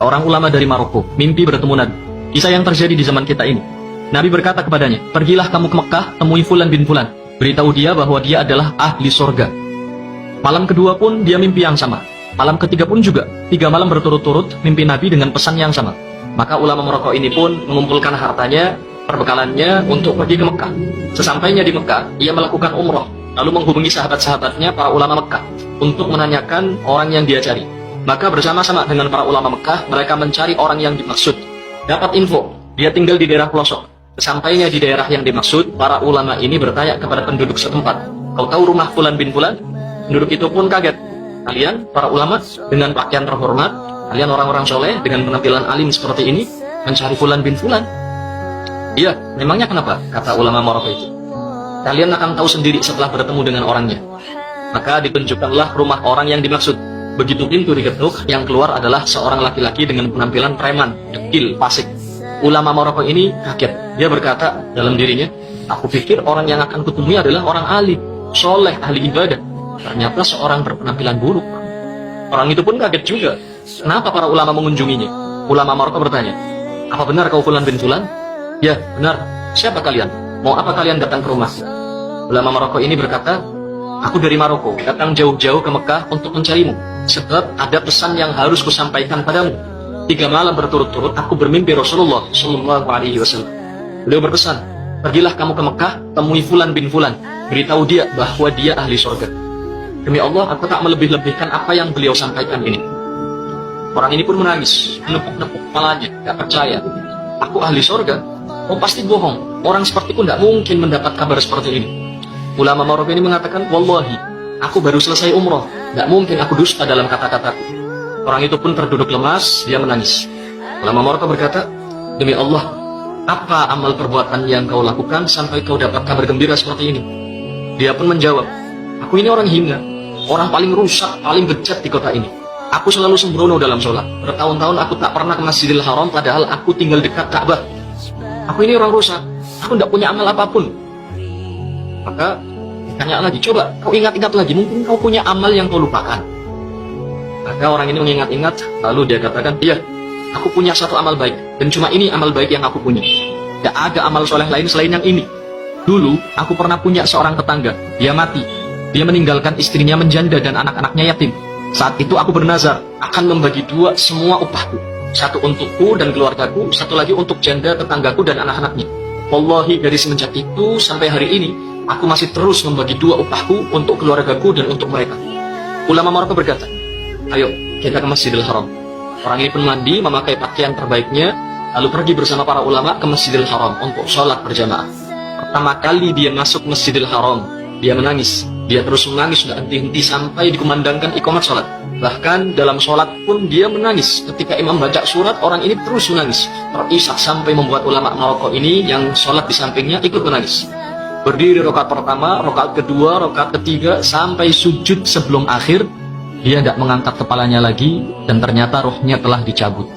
seorang ulama dari Maroko, mimpi bertemu Nabi. Kisah yang terjadi di zaman kita ini. Nabi berkata kepadanya, pergilah kamu ke Mekah, temui Fulan bin Fulan. Beritahu dia bahwa dia adalah ahli surga. Malam kedua pun dia mimpi yang sama. Malam ketiga pun juga. 3 malam berturut-turut mimpi Nabi dengan pesan yang sama. Maka ulama Maroko ini pun mengumpulkan hartanya, perbekalannya untuk pergi ke Mekah. Sesampainya di Mekah, ia melakukan umroh, lalu menghubungi sahabat-sahabatnya para ulama Mekah untuk menanyakan orang yang dia cari. Maka bersama-sama dengan para ulama Mekah, mereka mencari orang yang dimaksud. Dapat info, dia tinggal di daerah pelosok. Sesampainya di daerah yang dimaksud, para ulama ini bertanya kepada penduduk setempat, kau tahu rumah Fulan bin Fulan? Penduduk itu pun kaget. Kalian, para ulama, dengan pakaian terhormat, kalian orang-orang soleh dengan penampilan alim seperti ini, mencari Fulan bin Fulan? Iya, memangnya kenapa? Kata ulama Maroko itu. Kalian akan tahu sendiri setelah bertemu dengan orangnya. Maka ditunjukkanlah rumah orang yang dimaksud. Begitu pintu diketuk, yang keluar adalah seorang laki-laki dengan penampilan preman, dekil, fasik. Ulama Maroko ini kaget. Dia berkata dalam dirinya, aku pikir orang yang akan kutemui adalah orang alim, soleh, ahli ibadah. Ternyata seorang berpenampilan buruk. Orang itu pun kaget juga. Kenapa para ulama mengunjunginya? Ulama Maroko bertanya, apa benar kau Fulan bin Fulan? Ya, benar. Siapa kalian? Mau apa kalian datang ke rumah? Ulama Maroko ini berkata, aku dari Maroko, datang jauh-jauh ke Mekah untuk mencarimu. Sebab ada pesan yang harus kusampaikan padamu. 3 malam berturut-turut aku bermimpi Rasulullah Shallallahu Alaihi Wasallam. Beliau berpesan, pergilah kamu ke Mekah, temui Fulan bin Fulan. Beritahu dia bahwa dia ahli surga. Demi Allah, aku tak melebih-lebihkan apa yang beliau sampaikan ini. Orang ini pun menangis, menepuk-nepuk kepalanya, gak percaya. Aku ahli surga? Oh pasti bohong. Orang sepertiku tidak mungkin mendapat kabar seperti ini. Ulama Maroko ini mengatakan, wallahi, aku baru selesai umroh. Tidak mungkin aku dusta dalam kata-kataku. Orang itu pun terduduk lemas, dia menangis. Ulama Maroko berkata, demi Allah, apa amal perbuatan yang kau lakukan sampai kau dapat kabar gembira seperti ini? Dia pun menjawab, aku ini orang hina, orang paling rusak, paling bejat di kota ini. Aku selalu sembrono dalam sholat. Bertahun-tahun aku tak pernah ke Masjidil Haram, padahal aku tinggal dekat Ka'bah. Aku ini orang rusak, aku tidak punya amal apapun. Maka ditanya lagi, coba kau ingat-ingat lagi, mungkin kau punya amal yang kau lupakan. Maka orang ini mengingat-ingat, lalu dia katakan, iya, aku punya satu amal baik, dan cuma ini amal baik yang aku punya. Tidak ada amal soleh lain selain yang ini. Dulu, aku pernah punya seorang tetangga, dia mati. Dia meninggalkan istrinya menjanda dan anak-anaknya yatim. Saat itu aku bernazar, akan membagi 2 semua upahku. Satu untukku dan keluargaku, satu lagi untuk janda tetanggaku dan anak-anaknya. Wallahi dari semenjak itu sampai hari ini, aku masih terus membagi 2 upahku untuk keluargaku dan untuk mereka. Ulama Maroko berkata, ayo kita ke Masjidil Haram. Orang ini pun mandi, memakai pakaian terbaiknya, lalu pergi bersama para ulama ke Masjidil Haram untuk sholat berjamaah. Pertama kali dia masuk Masjidil Haram, dia menangis. Dia terus menangis, tidak henti-henti sampai dikumandangkan iqamat sholat. Bahkan dalam sholat pun dia menangis. Ketika imam baca surat, orang ini terus menangis. Terisak sampai membuat ulama Maroko ini yang sholat di sampingnya ikut menangis. Berdiri rakaat pertama, rakaat kedua, rakaat ketiga, sampai sujud sebelum akhir. Dia tidak mengangkat kepalanya lagi, dan ternyata rohnya telah dicabut.